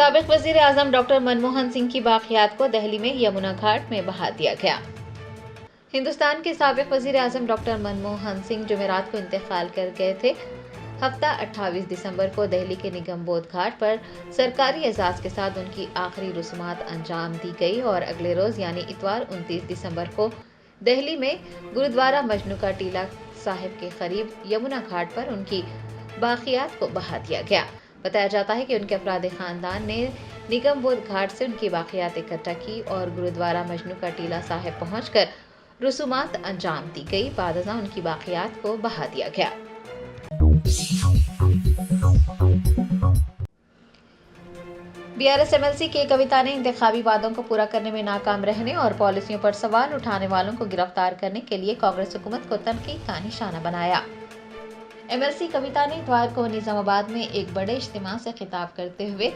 साबिक वजीर आजम डॉक्टर मनमोहन सिंह की बाकियात को दिल्ली में यमुना घाट में बहा दिया गया। हिंदुस्तान के साबिक वजीर आजम डॉक्टर मनमोहन सिंह जुमेरात को इंतकाल कर गए थे। हफ्ता 28 दिसंबर को दिल्ली के निगम बोध घाट पर सरकारी एजाज के साथ उनकी आखिरी रस्मात अंजाम दी गई और अगले रोज यानी इतवार 29 दिसंबर को दिल्ली में गुरुद्वारा मजनू का टीला साहिब के करीब यमुना घाट पर उनकी बाकियात को बहा दिया गया। बताया जाता है कि उनके अफराद खानदान ने निगम बोध घाट से उनकी बाकियात इकट्ठा की और गुरुद्वारा मजनू का टीला साहिब पहुंचकर रसूमात अंजाम दी गई। बाद उनकी बाकियात को बहा दिया गया। बीआरएस एमएलसी के कविता ने इंतखाबी वादों को पूरा करने में नाकाम रहने और पॉलिसियों पर सवाल उठाने वालों को गिरफ्तार करने के लिए कांग्रेस हुकूमत को तनकीद का निशाना बनाया। एमएलसी कविता ने इतवार को निजामाबाद में एक बड़े इज्तिमा से खिताब करते हुए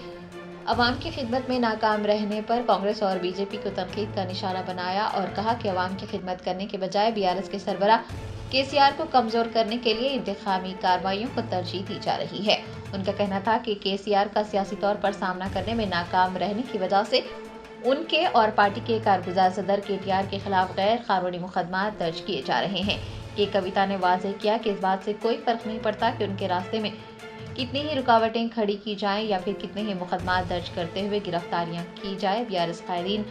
अवाम की खिदमत में नाकाम रहने पर कांग्रेस और बीजेपी को तनकीद का निशाना बनाया और कहा कि अवाम की खिदमत करने के बजाय बीआरएस के सरबराह केसीआर को कमजोर करने के लिए इंतखाबी कार्रवाइयों को तरजीह दी जा रही है। उनका कहना था कि केसीआर का सियासी तौर पर सामना करने में नाकाम रहने की वजह से उनके और पार्टी के कारगुजार सदर केटीआर के खिलाफ गैर कानूनी मुकदमात दर्ज किए जा रहे हैं। के कविता ने वाज़ेह किया कि इस बात से कोई फर्क नहीं पड़ता कि उनके रास्ते में कितनी ही रुकावटें खड़ी की जाएं या फिर कितने ही मुकदमात दर्ज करते हुए गिरफ्तारियां की जाए, बीआरएस कायदीन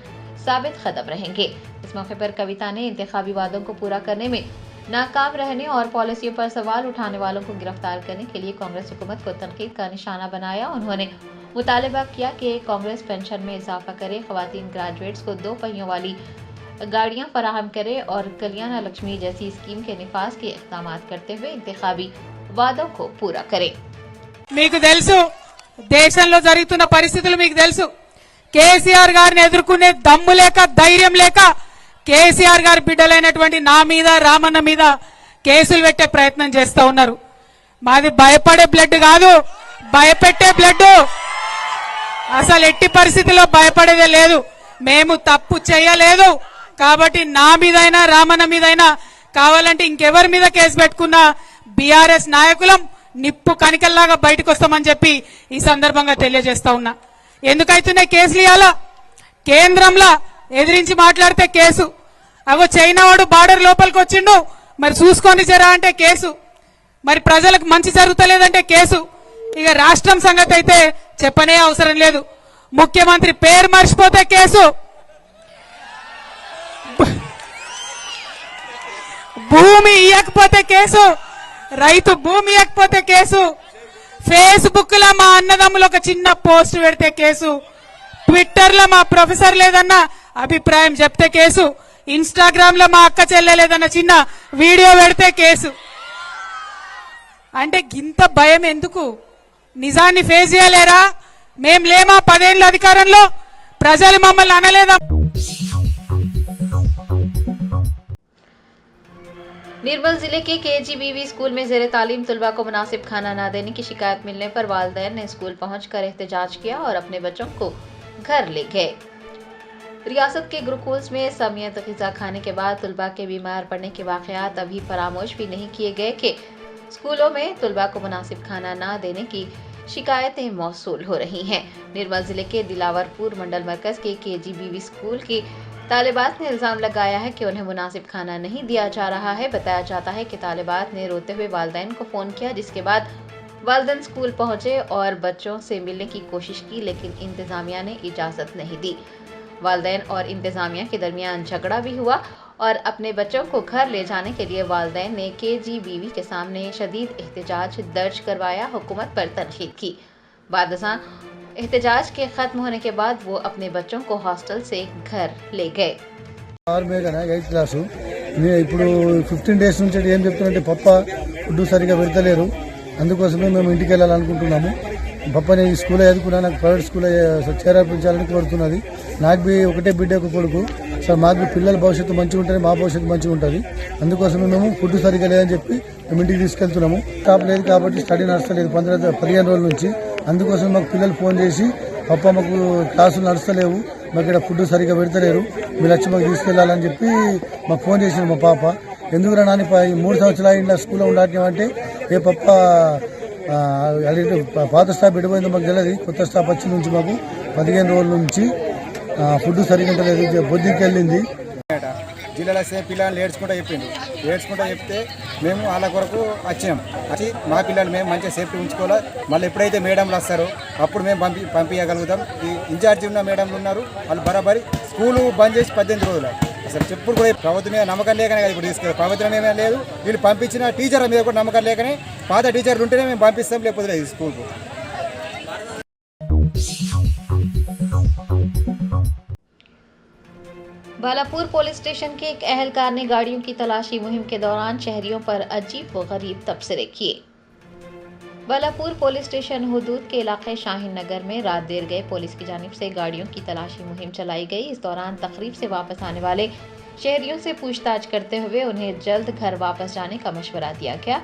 साबित कदम रहेंगे। इस मौके पर कविता ने इंतखाबी वादों को पूरा करने में नाकाम रहने और पॉलिसियों पर सवाल उठाने वालों को गिरफ्तार करने के लिए कांग्रेस हुकूमत को तनकीद का निशाना बनाया। उन्होंने मुतालबा किया कि कांग्रेस पेंशन में इजाफा करे, खवातीन ग्रेजुएट्स को 2 पहियों वाली गाड़ियां फराहम करे और कल्याण लक्ष्मी जैसी स्कीम के निफाज के इक़दाम करते हुए इंतखाबी वादों को पूरा करे। మీకు తెలుసు దేశంలో జరుగుతున్న పరిస్థితులు మీకు తెలుసు। కేసీఆర్ గారిని ఎదుర్కొనే దమ్ము లేక ధైర్యం లేక కేసీఆర్ గారి బిడ్డలైనటువంటి నా మీద రామన్న మీద కేసులు పెట్టే ప్రయత్నం చేస్తా ఉన్నారు। మాది భయపడే బ్లడ్ కాదు, భయపెట్టే బ్లడ్। అసలు ఎట్టి పరిస్థితుల్లో భయపడేదే లేదు। మేము తప్పు చేయలేదు కాబట్టి నా మీదైనా రామన్న మీదైనా కావాలంటే ఇంకెవరి మీద కేసు పెట్టుకున్నా బీఆర్ఎస్ నాయకులం నిప్పు కనికల్లాగా బయటకు వస్తామని చెప్పి ఈ సందర్భంగా తెలియజేస్తా ఉన్నా। ఎందుకైతున్నాయి కేసులు? ఇవాళ కేంద్రంలో ఎదిరించి మాట్లాడితే కేసు, అగో చైనా వాడు బార్డర్ లోపలికి వచ్చిండు మరి చూసుకొని జరా అంటే కేసు, మరి ప్రజలకు మంచి జరుగుతలేదంటే కేసు। ఇక రాష్ట్రం సంగతి అయితే చెప్పనే అవసరం లేదు। ముఖ్యమంత్రి పేరు మర్చిపోతే కేసు, భూమి ఇయ్యకపోతే కేసు, రైతు భూమి ఇవ్వకపోతే కేసు, ఫేస్బుక్ లో మా అన్నదమ్ములు ఒక చిన్న పోస్ట్ పెడితే కేసు, ట్విట్టర్ లో మా ప్రొఫెసర్ లేదన్న అభిప్రాయం చెప్తే కేసు, ఇన్స్టాగ్రామ్ లో మా అక్క చెల్లెలేదన్న చిన్న వీడియో పెడితే కేసు। అంటే గింత భయం ఎందుకు? నిజాన్ని ఫేస్ చేయలేరా? మేం లేమా 10 ఏళ్ల అధికారంలో? ప్రజలు మమ్మల్ని అనలేదా? निर्मल जिले के केजीबीवी स्कूल में जेर तालीम तलबा को मुनासिब खाना न देने की शिकायत मिलने पर वालिदैन ने स्कूल पहुंचकर एहतजाज किया और अपने बच्चों को घर ले गए। रियासत के गुरुकुल्स में समियत ग़िज़ा खाने के बाद तलबा के बीमार पड़ने के वाक़यात अभी फरामोश भी नहीं किए गए कि स्कूलों में तलबा को मुनासिब खाना न देने की शिकायतें मौसूल हो रही हैं। निर्मल जिले के दिलावरपुर मंडल मरकज के केजीबीवी स्कूल की तालिबात ने इल्जाम लगाया है कि उन्हें मुनासिब खाना नहीं दिया जा रहा है। बताया जाता है कि तालिबात ने रोते हुए वालिदैन को फोन किया, जिसके बाद वालिदैन स्कूल पहुंचे और बच्चों से मिलने की कोशिश की, लेकिन इंतजामिया ने इजाजत नहीं दी। वालिदैन और इंतजामिया के दरमियान झगड़ा भी हुआ और अपने बच्चों को घर ले जाने के लिए वालिदैन ने केजीबीवी के सामने शदीद एहतजाज दर्ज करवाया, हुकूमत पर तनकीद की। बादशाह एहतजाज के खत्म होने के बाद वो अपने बच्चों को हॉस्टल से घर ले गए। 8th క్లాసు ఇప్పుడు 15 డేస్ నుంచి ఏం చెప్తున్నారంటే పప్ప ఫుడ్ సరిగా పెడతలేరు, అందుకోసమే మేము ఇంటికి వెళ్ళాలనుకుంటున్నాము। పప్ప నేను స్కూల్లో చదువుకున్నా, నాకు ప్రైవేట్ స్కూల్లో చేర్పించాలని కోరుతున్నది। నాకు బి ఒకటే బిడ్డ ఒక కొడుకు సార్, మాకు పిల్లల భవిష్యత్తు మంచిగా ఉంటుంది, మా భవిష్యత్తు మంచిగా ఉంటుంది, అందుకోసమే మేము ఫుడ్ సరిగా లేదని చెప్పి మేము ఇంటికి తీసుకెళ్తున్నాము। స్టాప్ లేదు కాబట్టి స్టడీ నడుస్తలేదు 15 రోజుల నుంచి, అందుకోసం మాకు పిల్లలు ఫోన్ చేసి పప్ప మాకు క్లాసులు నడుస్తలేవు, మాకు ఇక్కడ ఫుడ్ సరిగా పెడతలేరు, మీరు వచ్చి మాకు తీసుకెళ్లాలని చెప్పి మాకు ఫోన్ చేసింది మా పాప। ఎందుకురా నాని 3 సంవత్సరాల ఇంట్లో స్కూల్లో ఉండటం అంటే ఏ పప్ప పాత స్టాఫ్ ఎడిపోయిందో మాకు తెలియదు. కొత్త స్టాఫ్ వచ్చి నుంచి మాకు 15 రోజుల నుంచి ఫుడ్ సరిగ్గా లేదు, బొద్దికి వెళ్ళింది. జిల్లాలో సేమ్ పిల్లలు ఏడ్చుకుంటూ చెప్తే మేము వాళ్ళ కొరకు వచ్చాం. వచ్చి మా పిల్లలు మేము మంచిగా సేఫ్టీ ఉంచుకోవాలి. మళ్ళీ ఎప్పుడైతే మేడంలు వస్తారో అప్పుడు మేము పంపించగలుగుతాం. ఈ ఇన్ఛార్జి ఉన్న మేడంలు ఉన్నారు, వాళ్ళు బరాబరి స్కూలు బంద్ చేసి 18 రోజులు. అసలు చెప్పుడు కూడా ప్రభుత్వం మీద నమ్మకం లేకనే ఇప్పుడు తీసుకెళ్ళి ప్రభుత్వం ఏమైనా లేదు. వీళ్ళు పంపించిన టీచర్ల మీద కూడా నమ్మకం లేకనే పాత టీచర్లు ఉంటేనే మేము పంపిస్తాం, లేకపోతే లేదు స్కూల్కు. बालापुर पुलिस स्टेशन के एक अहलकार ने गाड़ियों की तलाशी मुहिम के दौरान शहरियों पर अजीब व गरीब तबसरे किए। बालापुर पुलिस स्टेशन हुदूद के इलाके शाहीन नगर में रात देर गए पुलिस की जानिब से गाड़ियों की तलाशी मुहिम चलाई गई। इस दौरान तकरीब से वापस आने वाले शहरियों से पूछताछ करते हुए उन्हें जल्द घर वापस जाने का मशवरा दिया गया।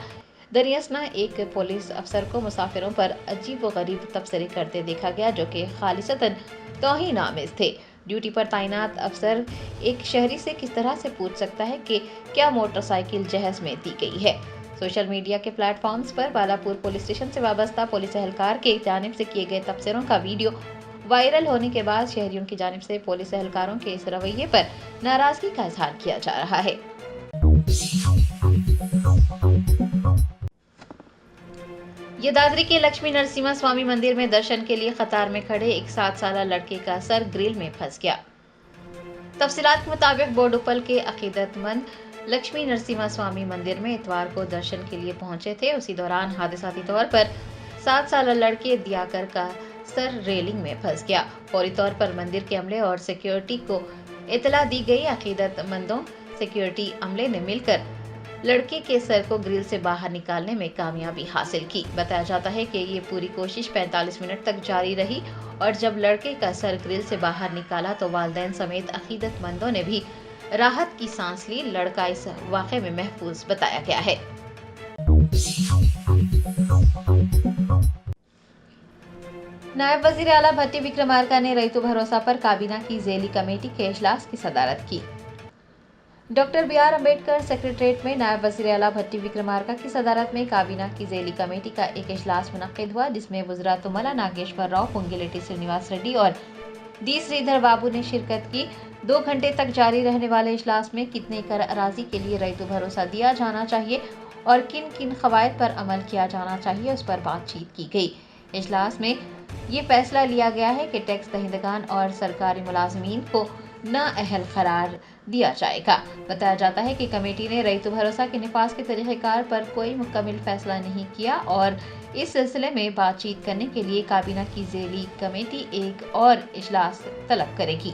दरियासना एक पुलिस अफसर को मुसाफिरों पर अजीब व गरीब तबसरे करते देखा गया, जो कि खालिसतन तौहीन आमेज थे। ड्यूटी पर तैनात अफसर एक शहरी से किस तरह से पूछ सकता है कि क्या मोटरसाइकिल जहेज में दी गई है। सोशल मीडिया के प्लेटफॉर्म्स पर बालापुर पुलिस स्टेशन से वाबस्ता पुलिस एहलकार के जानिब से किए गए तबसरों का वीडियो वायरल होने के बाद शहरियों की जानिब से पुलिस एहलकारों के इस रवैये पर नाराजगी का इजहार किया जा रहा है। ये दादरी के लक्ष्मी नरसिम्हा स्वामी मंदिर में दर्शन के लिए कतार में खड़े एक 7 साल लड़के का सर ग्रिल में फंस गया। तफसीलात के मुताबिक बोडुपल के अकीदतमंद लक्ष्मी नरसिम्हा स्वामी मंदिर में इतवार को दर्शन के लिए पहुंचे थे। उसी दौरान हादसाती तौर पर 7 साल लड़के दियाकर का सर रेलिंग में फंस गया। फौरी तौर पर मंदिर के अमले और सिक्योरिटी को इतला दी गई। अकीदतमंदों सिक्योरिटी अमले ने मिलकर लड़के के सर को ग्रिल से बाहर निकालने में कामयाबी हासिल की। बताया जाता है कि ये पूरी कोशिश 45 मिनट तक जारी रही और जब लड़के का सर ग्रिल से बाहर निकाला तो वालिदैन समेत अकीदतमंदों ने भी राहत की सांस ली। लड़का इस वाक़े में महफूज बताया गया है। नायब वज़ीर आला भट्टी विक्रमार्का ने रईतु भरोसा पर काबीना की ज़ेली कमेटी के इजलास की सदारत की। Doctor B R. अम्बेडकर सेक्रेटरीट में नायब वज़ीर आला भट्टी विक्रमार्का की सदारत में काबीना की ज़ेली कमेटी का एक इजलास मुनक्किद हुआ, जिसमें वज़रा तुमला नागेश्वर राव, पुंगिलेटी श्रीनिवास रेड्डी और डी श्रीधर बाबू ने शिरकत की। 2 घंटे तक जारी रहने वाले इजलास में कितने एकड़ अराजी के लिए रईतु भरोसा दिया जाना चाहिए और किन किन कवायद पर अमल किया जाना चाहिए, उस पर बातचीत की गई। इजलास में ये फैसला लिया गया है कि टैक्स दहिंदगान और सरकारी मुलाजमीन को नाअहल करार दिया जाएगा। बताया जाता है कि कमेटी ने रईतु भरोसा के निफाज के तरीक़ेकार पर कोई मुकम्मल फैसला नहीं किया और इस सिलसिले में बातचीत करने के लिए काबीना की ज़ेली कमेटी एक और इजलास तलब करेगी।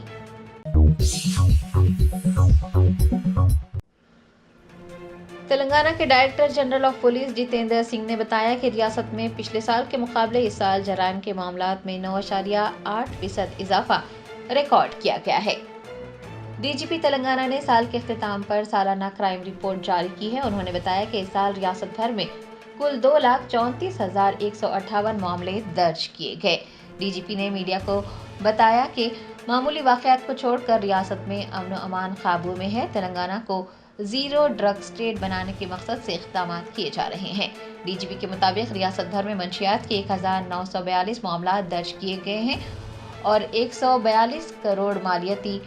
तेलंगाना के director general of police Jitendra Singh ने बताया कि रियासत में पिछले साल के मुकाबले इस साल जराइम के मामलात में 9.8% इजाफा रिकॉर्ड किया गया है। डीजीपी तेलंगाना ने साल के इख्तिताम पर सालाना क्राइम रिपोर्ट जारी की है। उन्होंने बताया कि इस साल रियासत भर में कुल 2,34,158 मामले दर्ज किए गए। डीजीपी ने मीडिया को बताया कि मामूली वाक़यात को छोड़कर रियासत में अमन व अमान काबू में है। तेलंगाना को जीरो ड्रग स्टेट बनाने के मकसद से इक़दाम किए जा रहे हैं। डीजीपी के मुताबिक रियासत भर में मंशियात के 1,942 मामला दर्ज किए गए हैं और 142 करोड़ मालियती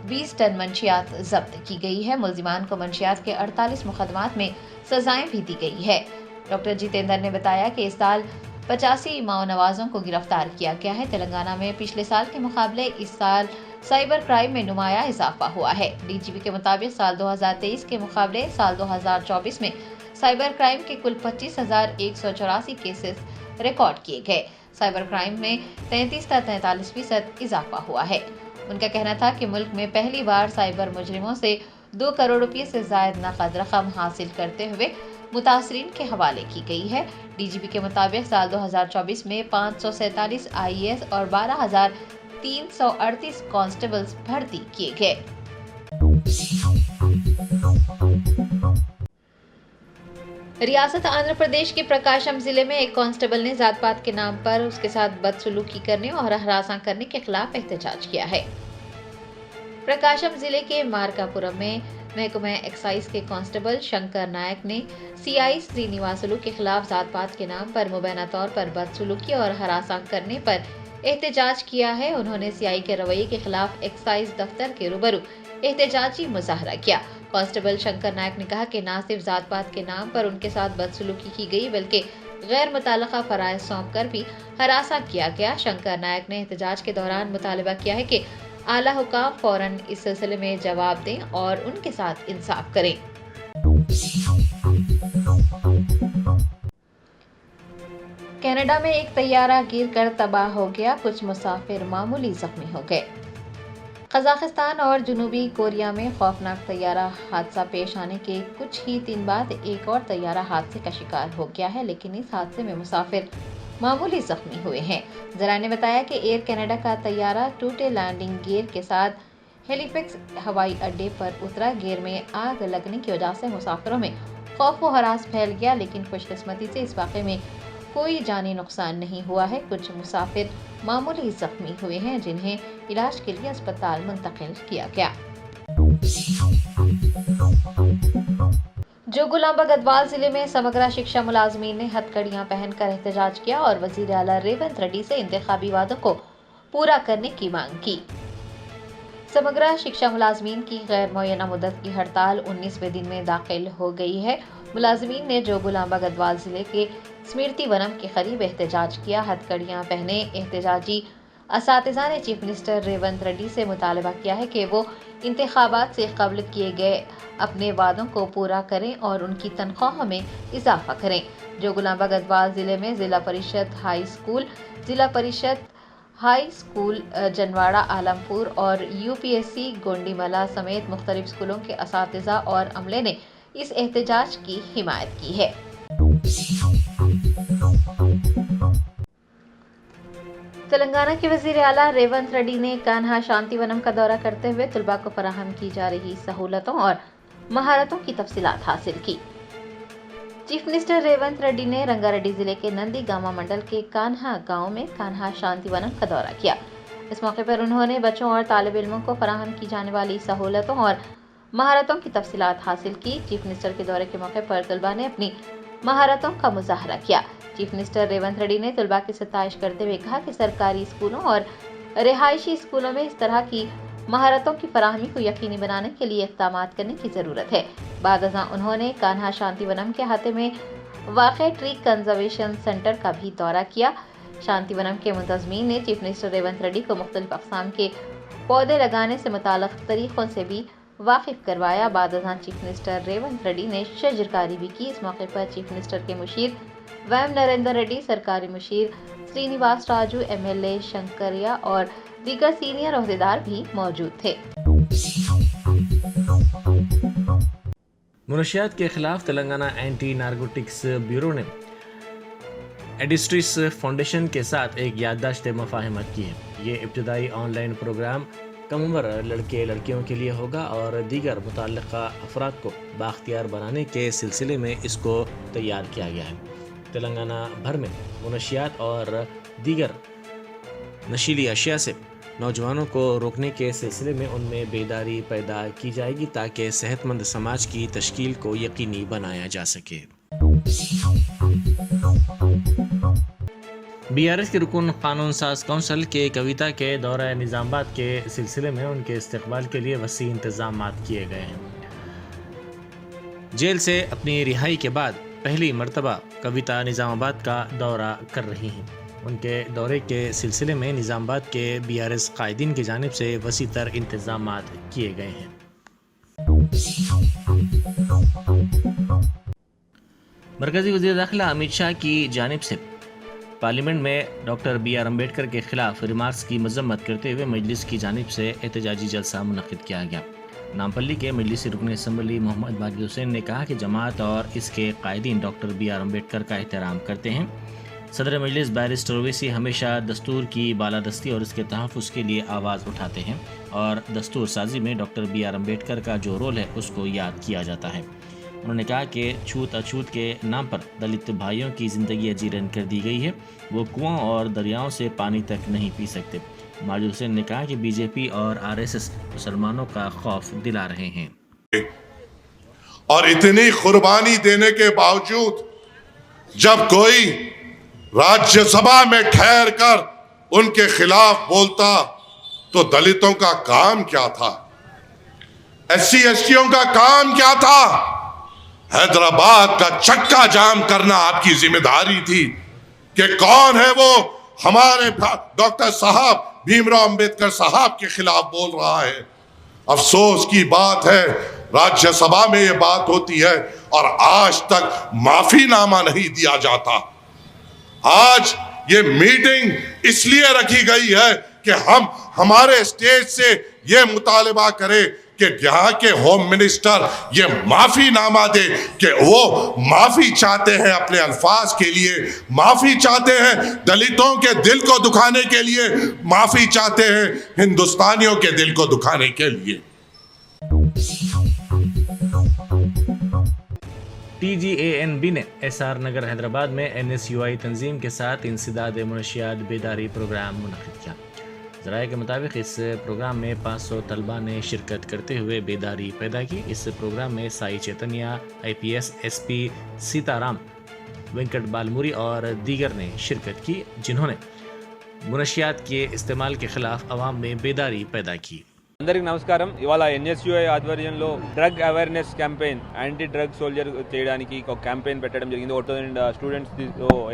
20 टन मंशियात जब्त की गई है। मुल्जिमान को मंशियात के 48 मुकदमात में सजाएं भी दी गई है। डॉक्टर जितेंद्र ने बताया कि इस साल 85 माओ नवाजों को गिरफ्तार किया गया है। तेलंगाना में पिछले साल के मुकाबले इस साल साइबर क्राइम में नुमाया इजाफा हुआ है। डीजीपी के मुताबिक साल 2023 के मुकाबले साल 2024 में साइबर क्राइम के कुल 25,184 केसेस रिकॉर्ड किए गए। साइबर क्राइम में 33.43% इजाफा हुआ है। उनका कहना था कि मुल्क में पहली बार साइबर मुजरिमों से 2 करोड़ रुपये से ज्यादा नकद रकम हासिल करते हुए मुतासरीन के हवाले की गई है। डीजीपी के मुताबिक साल 2024 में 547 आईएएस और 12,338 कांस्टेबल्स भर्ती किए गए। रियासत आंध्र प्रदेश के प्रकाशम जिले में एक कांस्टेबल ने जात पात के नाम पर उसके साथ बदसलूकी करने और हरासा करने के खिलाफ एहतजाज किया है। प्रकाशम जिले के मार्कापुरम में महकमा एक्साइज के कांस्टेबल शंकर नायक ने सीआई श्रीनिवासुलू के खिलाफ जात पात के नाम पर मुबैना तौर पर बदसलूकी और हरासा करने पर एहतजाज किया है। उन्होंने सीआई के रवैये के खिलाफ एक्साइज दफ्तर के रूबरू एहतजाजी मुजाहरा किया। कांस्टेबल शंकर नायक ने कहा कि न सिर्फ जात पात के नाम पर उनके साथ बदसलूकी की गई बल्कि गैर मुताल्लिका फराइज सौंप कर भी हरासा किया गया। शंकर नायक ने एहतजाज के दौरान मुतालबा किया है कि आला हुकाम फौरन इस सिलसिले में जवाब दें और उनके साथ इंसाफ करें। कनाडा में एक तैयारा गिरकर तबाह हो गया, कुछ मुसाफिर मामूली जख्मी हो गए। कजाकिस्तान और जनूबी कोरिया में खौफनाक तैयारा हादसा पेश आने के कुछ ही दिन बाद एक और तैयारा हादसे का शिकार हो गया है, लेकिन इस हादसे में मुसाफिर मामूली जख्मी हुए हैं। जरा ने बताया कि एयर कनाडा का तैयारा टूटे लैंडिंग गियर के साथ हेलीफैक्स हवाई अड्डे पर उतरा। गियर में आग लगने की वजह से मुसाफिरों में खौफ व हरास फैल गया, लेकिन खुशकिस्मती से इस वाक़े में कोई जानी नुकसान नहीं हुआ है। कुछ मुसाफिर मामूली जख्मी हुए हैं जिन्हें इलाज के लिए अस्पताल मुंतकिल किया गया। जोगुलांबा गढ़वाल जिले में समग्र शिक्षा मुलाजमीन ने हथकड़ियां पहनकर एहतजाज किया और वजीर आला रेवंत रेड्डी से इंतखाबी वादों को पूरा करने की मांग की। समग्र शिक्षा मुलाजमीन की गैर मुअय्यना मुद्दत की हड़ताल 19वें दिन में दाखिल हो गई है। मुलाजमीन ने जोगुलांबा गढ़वाल जिले के स्मृति वनम के करीब एहतजाज किया। हथकड़ियां पहने एहतजाजी असातिज़ा ने चीफ मिनिस्टर रेवंत रेड्डी से मुतालबा किया है कि वो इंतखाबात से कबल किए गए अपने वादों को पूरा करें और उनकी तनख्वाह में इजाफा करें। जोगुलांबा गढ़वाल जिले में जिला परिषद हाई स्कूल, जिला परिषद हाई स्कूल जनवाड़ा आलमपुर और यूपीएससी गोंडीमला समेत मुख्तलिफ स्कूलों के असातिज़ा और अमले ने इस एहतजाज की हिमायत की है। तेलंगाना के वजीर आला रेवंत रेड्डी ने कान्हा शांतिवनम का दौरा करते हुए तलबा को फराहम की जा रही सहूलतों और महारतों की तफसीलात हासिल की। चीफ मिनिस्टर रेवंत रेड्डी ने रंगारेड्डी जिले के नंदीगामा मंडल के कान्हा गांव में कान्हा शांतिवनम का दौरा किया। इस मौके पर उन्होंने बच्चों और तालिब इल्मों को फराहम की जाने वाली सहूलतों और महारतों की तफसीलात हासिल की। चीफ मिनिस्टर के दौरे के मौके पर तलबा ने अपनी महारतों का मुजाहरा किया। चीफ मिनिस्टर रेवंत रेड्डी ने तलबा की सताइश करते हुए कहा कि सरकारी स्कूलों और रिहायशी स्कूलों में इस तरह की महारतों की फराहमी को यकीनी बनाने के लिए इक़दाम करने की ज़रूरत है। बाद अज़ां उन्होंने कान्हा शांतिवनम के अहाते में वाक़े ट्री कंजर्वेशन सेंटर का भी दौरा किया। शांतिवनम के मुंतज़मीन ने चीफ मिनिस्टर रेवंत रेड्डी को मुख्तलिफ अक़साम के पौधे लगाने से मुताल्लिक़ तरीक़ों से भी वाकिफ करवाया। बाद अज़ां चीफ मिनिस्टर रेवंत रेड्डी ने शजरकारी भी की। इस मौके पर चीफ मिनिस्टर के मुशीर वैम नरेंद्र रेड्डी, सरकारी मुशीर श्रीनिवास राजू, एमएलए शंकरिया और दीगर सीनियर ओहदेदार भी मौजूद थे। मुनशियात के खिलाफ तेलंगाना एंटी नारकोटिक्स ब्यूरो ने एडिस्ट्रिस फाउंडेशन के साथ एक याददाश्त मुफाहमत की है। ये इब्तदाई ऑनलाइन प्रोग्राम कम उम्र लड़के लड़कियों के लिए होगा और दीगर मुतल्लिक़ा अफराद को बाख्तियार बनाने के सिलसिले में इसको तैयार किया गया है। तेलंगाना भर में मुनशियात और दीगर नशीली अशिया से नौजवानों को रोकने के सिलसिले में उनमें बेदारी पैदा की जाएगी ताकि सेहतमंद समाज की तश्कील को यकीनी बनाया जा सके। बीआरएस के रुकन कानून साज कौंसिल के कविता के दौरा निज़ामाबाद के सिलसिले में उनके इस्तकबाल के लिए वसी इंतजाम किए गए हैं। जेल से अपनी रिहाई के बाद पहली मर्तबा कविता निज़ामाबाद का दौरा कर रही हैं। उनके दौरे के सिलसिले में निज़ामाबाद के बीआरएस कायदीन की जानिब से वसी तर इंतजाम किए गए हैं। मरकज़ी वज़ीर दाखिला अमित शाह की जानिब से पार्लियामेंट में डॉक्टर बी.आर. अम्बेडकर के खिलाफ रिमार्क्स की मजम्मत करते हुए मजलिस की जानिब से एहतजाजी जलसा मुनक़िद किया गया। नामपल्ली के मजलिसी रुकन असम्बली मोहम्मद बारिद हुसैन ने कहा कि जमात और इसके कायदीन डॉक्टर बी.आर. अम्बेडकर का एहतराम करते हैं। सदर मजलिस बैरिस्टर ओवैसी हमेशा दस्तूर की बालादस्ती और इसके तहफ़्फ़ुज़ के लिए आवाज़ उठाते हैं और दस्तूर साजी में डॉक्टर बी.आर. अम्बेडकर का जो रोल है उसको याद किया जाता है। उन्होंने कहा कि छूत अछूत के नाम पर दलित भाइयों की ज़िंदगी अजीरन कर दी गई है। वो कुआं और दरियाओं से पानी तक नहीं पी सकते। माजिद हुसैन ने कहा कि बीजेपी और आरएसएस मुसलमानों का खौफ दिला रहे हैं। और इतनी कुर्बानी देने के बावजूद जब कोई राज्यसभा में ठहर कर उनके खिलाफ बोलता तो दलितों का काम क्या था, एससी एसटियों का काम क्या था? हैदराबाद का चक्का जाम करना आपकी जिम्मेदारी थी कि कौन है वो हमारे डॉक्टर साहब भीमराव अंबेडकर साहब के खिलाफ बोल रहा है। अफसोस की बात है राज्यसभा में ये बात होती है और आज तक माफीनामा नहीं दिया जाता। आज ये मीटिंग इसलिए रखी गई है कि हम हमारे स्टेज से ये मुतालबा करें कि यहाँ के होम मिनिस्टर ये माफीनामा दे कि वो माफी चाहते हैं अपने अल्फाज के लिए, माफी चाहते हैं दलितों के दिल को दुखाने के लिए, माफी चाहते हैं हिंदुस्तानियों के दिल को दुखाने के लिए। TGANB ने SR नगर हैदराबाद में NSUI तंजीम के साथ इंसदाद मुनशियात बेदारी प्रोग्राम मुनक़िद किया। ज़राए के मुताबिक इस प्रोग्राम में 500 तलबा ने शिरकत करते हुए बेदारी पैदा की। इस प्रोग्राम में साई चैतन्या, IPS SP सीताराम, वेंकट बालमुरी और दीगर ने शिरकत की, जिन्होंने मुनशियात के इस्तेमाल के खिलाफ अवाम में बेदारी पैदा की। అందరికీ నమస్కారం. ఇవాళ NSUI ఆధ్వర్యంలో drug awareness campaign, anti drug soldier చేయడానికి ఒక క్యాంపెయిన్ పెట్టడం జరిగింది. 1000 స్టూడెంట్స్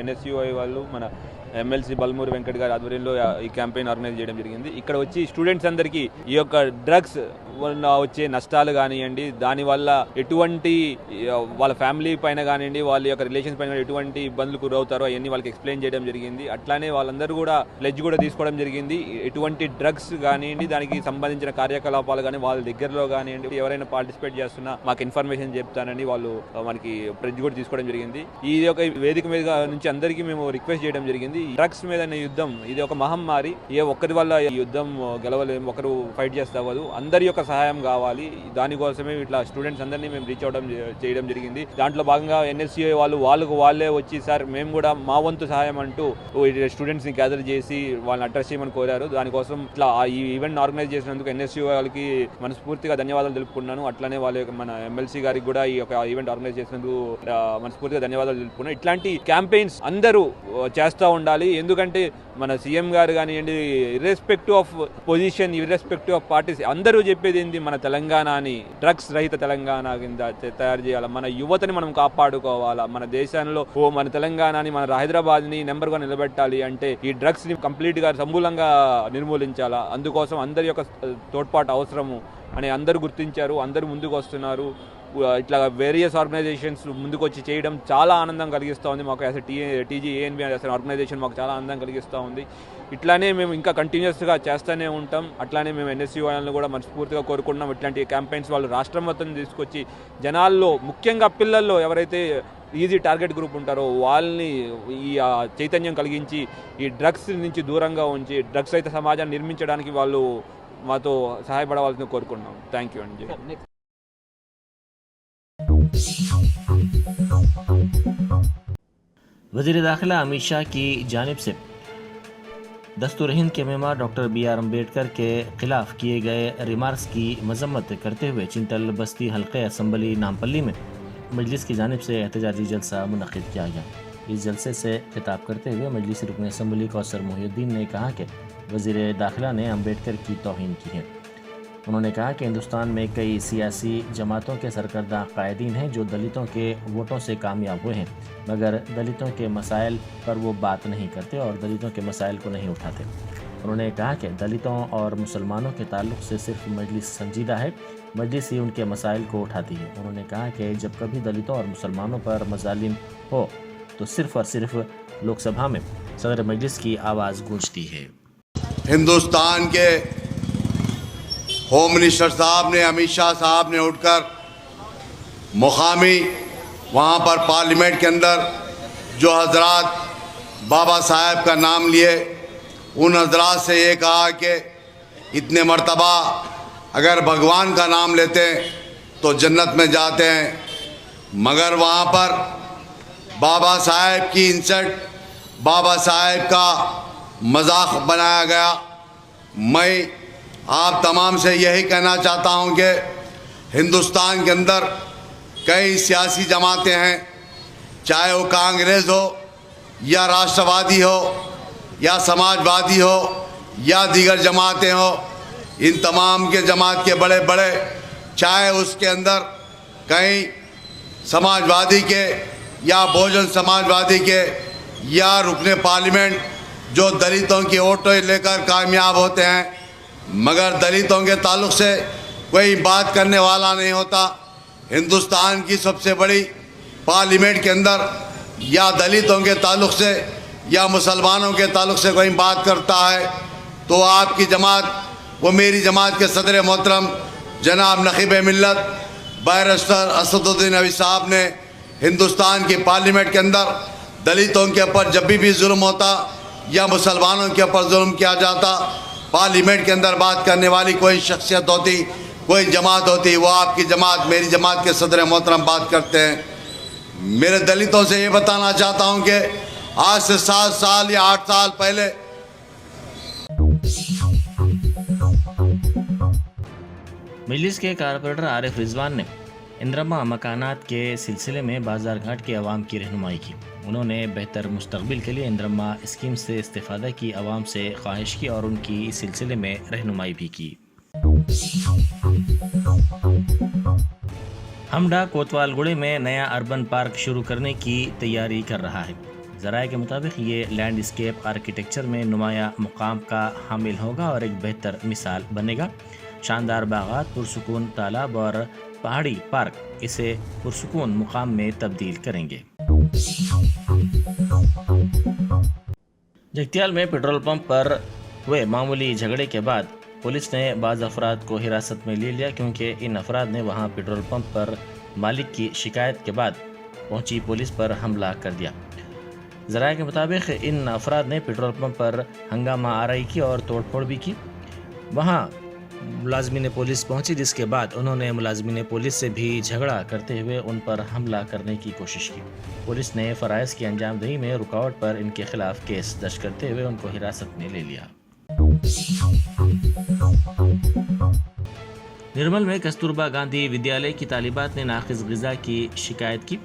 NSUI వాళ్ళు మన MLC బల్మూరి వెంకట్ గారి ఆధ్వర్యంలో ఈ క్యాంపెయిన్ ఆర్గనైజ్ చేయడం జరిగింది. ఇక్కడ వచ్చి స్టూడెంట్స్ అందరికీ ఈ యొక్క డ్రగ్స్ వల్ల వచ్చే నష్టాలు కానివ్వండి, దానివల్ల ఎటువంటి వాళ్ళ ఫ్యామిలీ పైన కానివ్వండి, వాళ్ళ యొక్క రిలేషన్స్ పైన ఎటువంటి ఇబ్బందులు గురవుతారో అవన్నీ వాళ్ళకి ఎక్స్ప్లెయిన్ చేయడం జరిగింది. అట్లానే వాళ్ళందరూ కూడా ప్లెడ్జ్ కూడా తీసుకోవడం జరిగింది. ఎటువంటి డ్రగ్స్ కానివ్వండి, దానికి సంబంధించిన కార్యకలాపాలు కానీ వాళ్ళ దగ్గరలో కానివ్వండి, ఎవరైనా పార్టిసిపేట్ చేస్తున్నా మాకు ఇన్ఫర్మేషన్ చెప్తానని వాళ్ళు మనకి ప్లెడ్జ్ కూడా తీసుకోవడం జరిగింది. ఈ యొక్క వేదిక మీద నుంచి అందరికీ మేము రిక్వెస్ట్ చేయడం జరిగింది. డ్రగ్స్ మీద యుద్ధం ఇది ఒక మహమ్మారి. ఏ ఒక్కరి వల్ల ఈ యుద్ధం గెలవలేము, ఒకరు ఫైట్ చేస్తే అవ్వదు. అందరి యొక్క సహాయం కావాలి. దానికోసమే ఇట్లా స్టూడెంట్స్ అందరినీ మేము రీచ్ అవడం చేయడం జరిగింది. దాంట్లో భాగంగా NSUI వాళ్ళకు వాళ్ళే వచ్చి సార్ మేము కూడా మా వంతు సహాయం అంటూ స్టూడెంట్స్ని గ్యాదర్ చేసి వాళ్ళని అడ్రస్ చేయమని కోరారు. దానికోసం ఇట్లా ఈ ఈవెంట్ ఆర్గనైజ్ చేసినందుకు NSUI వాళ్ళకి మనస్ఫూర్తిగా ధన్యవాదాలు తెలుపుకున్నాను. అట్లానే వాళ్ళ యొక్క మన MLC గారికి కూడా ఈ యొక్క ఈవెంట్ ఆర్గనైజ్ చేసినందుకు మనస్ఫూర్తిగా ధన్యవాదాలు తెలుపుకున్నాను. ఇట్లాంటి క్యాంపెయిన్స్ అందరూ చేస్తూ ఉండాలి. ఎందుకంటే మన సీఎం గారు కానివ్వండి, irrespective of position, irrespective of parties, అందరూ చెప్పేది ఏంటి, మన తెలంగాణని డ్రగ్స్ రహిత తెలంగాణ కింద తయారు చేయాలి. మన యువతని మనం కాపాడుకోవాలా. మన దేశంలో మన తెలంగాణని, మన హైదరాబాద్ని నెంబర్ 1 నిలబెట్టాలి అంటే ఈ డ్రగ్స్ని కంప్లీట్గా సమూలంగా నిర్మూలించాలా. అందుకోసం అందరి యొక్క తోడ్పాటు అవసరము అని అందరూ గుర్తించారు. అందరూ ముందుకు వస్తున్నారు. ఇట్లా వేరియస్ ఆర్గనైజేషన్స్ ముందుకు వచ్చి చేయడం చాలా ఆనందం కలిగిస్తూ ఉంది మాకు. యాజ్ TGANB అనే ఆర్గనైజేషన్ మాకు చాలా ఆనందం కలిగిస్తూ ఉంది. ఇట్లానే మేము ఇంకా కంటిన్యూస్గా చేస్తూనే ఉంటాం. అట్లానే మేము NSUI వాళ్ళని కూడా మనస్ఫూర్తిగా కోరుకుంటున్నాం. ఇట్లాంటి క్యాంపెయిన్స్ వాళ్ళు రాష్ట్రం మొత్తం తీసుకొచ్చి జనాల్లో, ముఖ్యంగా పిల్లల్లో ఎవరైతే ఈజీ టార్గెట్ గ్రూప్ ఉంటారో వాళ్ళని ఈ చైతన్యం కలిగించి ఈ డ్రగ్స్ నుంచి దూరంగా ఉంచి డ్రగ్స్ అయితే సమాజాన్ని నిర్మించడానికి వాళ్ళు మాతో సహాయపడవలసింది కోరుకుంటున్నాం. థ్యాంక్ యూ అండి. वज़ीर दाखिला अमित शाह की जानिब से दस्तूर हिंद के मेंबर डॉक्टर BR अम्बेडकर के खिलाफ किए गए रिमार्क्स की मजम्मत करते हुए चिंतल बस्ती हल्के असम्बली नामपल्ली में मजलिस की जानिब से एहतजाजी जलसा मुनक़िद किया गया। इस जलसे से खिताब करते हुए मजलिस रुकन असम्बली कौसर मोहिउद्दीन ने कहा कि वज़ीर दाखिला ने अम्बेडकर की तौहीन की है। उन्होंने कहा कि हिंदुस्तान में कई सियासी जमातों के सरकर्दा कायदीन हैं जो दलितों के वोटों से कामयाब हुए हैं, मगर दलितों के मसाइल पर वो बात नहीं करते और दलितों के मसाइल को नहीं उठाते। उन्होंने कहा कि दलितों और मुसलमानों के ताल्लुक़ से सिर्फ मजलिस संजीदा है, मजलिस ही उनके मसाइल को उठाती है। उन्होंने कहा कि जब कभी दलितों और मुसलमानों पर मजालिम हो तो सिर्फ और सिर्फ लोकसभा में सदर मजलिस की आवाज़ गूंजती है। हिंदुस्तान के होम मिनिस्टर साहब ने, अमित शाह साहब ने उठकर मुकामी वहाँ पर पार्लियामेंट के अंदर जो हजरात बाबा साहब का नाम लिए, उन हजरात से ये कहा कि इतने मर्तबा अगर भगवान का नाम लेते हैं तो जन्नत में जाते हैं, मगर वहाँ पर बाबा साहब की इंसल्ट, बाबा साहब का मजाक बनाया गया। मैं आप तमाम से यही कहना चाहता हूं कि हिंदुस्तान के अंदर कई सियासी जमातें हैं, चाहे वो कांग्रेस हो या राष्ट्रवादी हो या समाजवादी हो या दीगर जमातें हो, इन तमाम के जमात के बड़े बड़े, चाहे उसके अंदर कहीं समाजवादी के या बहुजन समाजवादी के या रुकने पार्लियामेंट जो दलितों की वोटें लेकर कामयाब होते हैं, मगर दलितों के ताल्लुक़ से कोई बात करने वाला नहीं होता। हिंदुस्तान की सबसे बड़ी पार्लियामेंट के अंदर या दलितों के ताल्लुक़ से या मुसलमानों के ताल्लुक़ से कोई बात करता है तो आपकी जमात, वो मेरी जमात के सदर मोहतरम जनाब नखीब मिल्लत बैरिस्टर असदुद्दीन अवी साहब ने हिंदुस्तान की पार्लियामेंट के अंदर दलितों के ऊपर जब भी जुल्म होता या मुसलमानों के ऊपर जुल्म किया जाता, पार्लियामेंट के अंदर बात करने वाली कोई शख्सियत होती, कोई जमात होती, वो आपकी जमात, मेरी जमात के सदर मोहतरम बात करते हैं। मेरे दलितों से ये बताना चाहता हूँ कि आज से 7 साल या 8 साल पहले मजलिस के कारपोरेटर आरिफ रिजवान ने इंदिरा मकानात के सिलसिले में बाजार घाट के अवाम की रहनुमाई की। उन्होंने बेहतर मुस्तकबिल के लिए इंदिरा स्कीम से इस्तेफादा की अवाम से ख्वाहिश की और उनकी इस सिलसिले में रहनुमाई भी की। हमडा कोतवालगुड़े में नया अर्बन पार्क शुरू करने की तैयारी कर रहा है। ज़राए के मुताबिक ये लैंडस्केप आर्किटेक्चर में नुमाया मुकाम का हामिल होगा और एक बेहतर मिसाल बनेगा। शानदार बागात, पुरसुकून तालाब और पहाड़ी पार्क इसे पुरसुकून मुकाम में तब्दील करेंगे। जगतियाल में पेट्रोल पंप पर हुए मामूली झगड़े के बाद पुलिस ने बाज़ अफराद को हिरासत में ले लिया, क्योंकि इन अफराद ने वहां पेट्रोल पंप पर मालिक की शिकायत के बाद पहुंची पुलिस पर हमला कर दिया। ज़राए के मुताबिक इन अफराद ने पेट्रोल पंप पर हंगामा आराई की और तोड़फोड़ भी की। वहां मुलाजमीन पुलिस पहुंची, जिसके बाद उन्होंने मुलाजमीन पुलिस से भी झगड़ा करते हुए उन पर हमला करने की कोशिश की। पुलिस ने फ़राइज़ की अंजामदही में रुकावट पर इनके खिलाफ केस दर्ज करते हुए उनको हिरासत में ले लिया। निर्मल में कस्तूरबा गांधी विद्यालय की तालिबात ने नाक़िस ग़िज़ा की शिकायत की,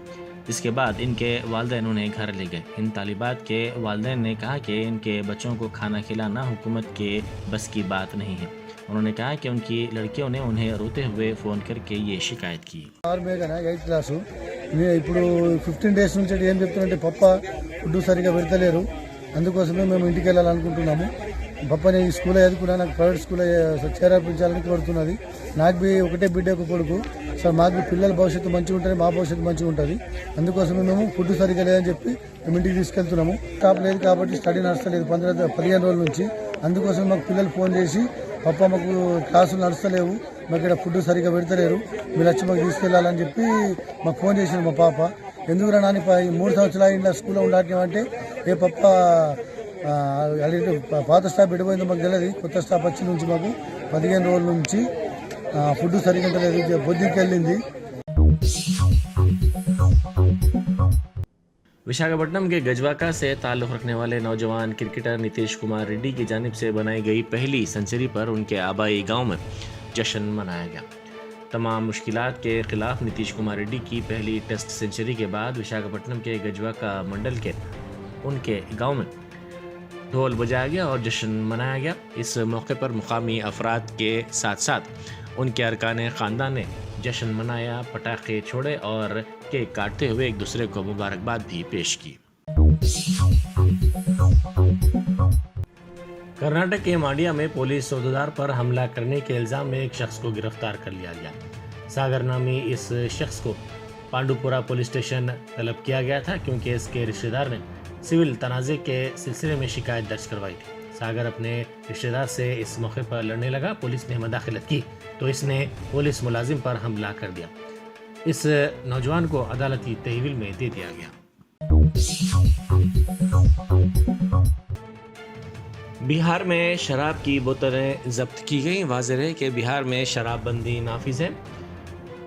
जिसके बाद इनके वालिदैन उन्हें घर ले गए। इन तालिबात के वालिदैन ने कहा कि इनके बच्चों को खाना खिलाना हुकूमत के बस की बात नहीं है। उन्होंने कहा कि उनकी लड़कियों ने उन्हें रोते हुए फ़ोन करके ये शिकायत की। 8th క్లాసు ఇప్పుడు 15 డేస్ నుంచి ఏం చెప్తున్నారంటే పప్ప ఫుడ్ సరిగా పెడతలేరు, అందుకోసమే మేము ఇంటికి వెళ్ళాలనుకుంటున్నాము। పప్పని ఈ స్కూల్లో చదువుకున్నా, నాకు ప్రైవేట్ స్కూల్లో చేర్పించాలని కోరుతున్నది। నాకు బి ఒకటే బిడ్డ ఒక కొడుకు సార్, మాకు పిల్లల భవిష్యత్తు మంచిగా ఉంటుంది, మా భవిష్యత్తు మంచిగా ఉంటుంది, అందుకోసమే మేము ఫుడ్ సరిగా లేదని చెప్పి మేము ఇంటికి తీసుకెళ్తున్నాము। స్టాప్ లేదు కాబట్టి స్టడీ నడుస్తలేదు 15 రోజుల నుంచి, అందుకోసం మాకు పిల్లలు ఫోన్ చేసి పప్ప మాకు క్లాసులు నడుస్తలేవు, మాకు ఇక్కడ ఫుడ్ సరిగా పెడతలేరు, మీరు వచ్చి మాకు తీసుకెళ్ళాలని చెప్పి మాకు ఫోన్ చేసింది మా పాప। ఎందుకురా నాని 3 సంవత్సరాలు ఇంట్లో స్కూల్లో ఉండాలంటే ఏ పప్ప పాత స్టాఫ్ ఎడిపోయిందో మాకు తెలియదు, కొత్త స్టాఫ్ వచ్చి నుంచి మాకు 15 రోజుల నుంచి ఫుడ్ సరిగా లేదు, బొద్దికి వెళ్ళింది। विशाखापट्टनम के गजवाका से ताल्लुक़ रखने वाले नौजवान क्रिकेटर नीतीश कुमार रेड्डी की जानिब से बनाई गई पहली सेंचुरी पर उनके आबाई गांव में जश्न मनाया गया। तमाम मुश्किलात के खिलाफ नीतीश कुमार रेड्डी की पहली टेस्ट सेंचुरी के बाद विशाखापट्टनम के गजवाका मंडल के उनके गांव में ढोल बजाया गया और जश्न मनाया गया। इस मौके पर मुकामी अफराद के साथ साथ उनके अरकान ख़ानदान ने जश्न मनाया, पटाखे छोड़े और केक काटते हुए एक दूसरे को मुबारकबाद भी पेश की। कर्नाटक के मांडिया में पुलिस सौदेदार पर हमला करने के इल्ज़ाम में एक शख्स को गिरफ्तार कर लिया गया। सागर नामी इस शख्स को पांडुपुरा पुलिस स्टेशन तलब किया गया था, क्योंकि इसके रिश्तेदार ने सिविल तनाज़े के सिलसिले में शिकायत दर्ज करवाई थी। सागर अपने रिश्तेदार से इस मौके पर लड़ने लगा। पुलिस ने मदाखलत की तो इसने पुलिस मुलाजिम पर हमला कर दिया। इस नौजवान को अदालती तहवील में दे दिया गया। बिहार में शराब की बोतलें जब्त की गई। वाज़ेह है कि बिहार में शराबबंदी नाफिज है।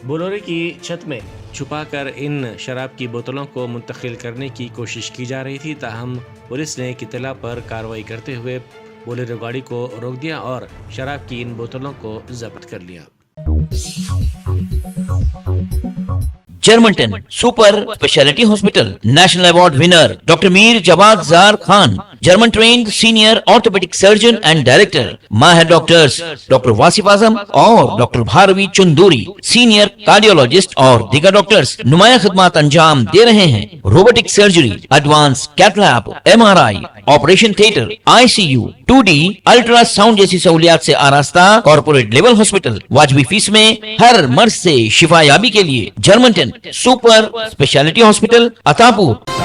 बोलोरे की छत में छुपाकर इन शराब की बोतलों को मुंतकिल करने की कोशिश की जा रही थी, ताहम पुलिस ने इत्तला पर कार्रवाई करते हुए बोलेरो गाड़ी को रोक दिया और शराब की इन बोतलों को जब्त कर लिया। Germanten super speciality hospital national award winner doctor Mir Jawad Zar Khan, German trained senior orthopaedic surgeon and director, माहिर डॉक्टर्स डॉक्टर वासिफ आजम और doctor Bharavi Chanduri, senior cardiologist और दीगर डॉक्टर्स नुमाया खिदमत अंजाम दे रहे हैं। Robotic surgery, advance cath lab, MRI, operation theatre, ICU, 2D ultrasound जैसी सहूलियात से आरास्ता कॉर्पोरेट लेवल हॉस्पिटल, वाजबी फीस में हर मर्ज से शिफायाबी के लिए Germanton super speciality hospital, Attapur.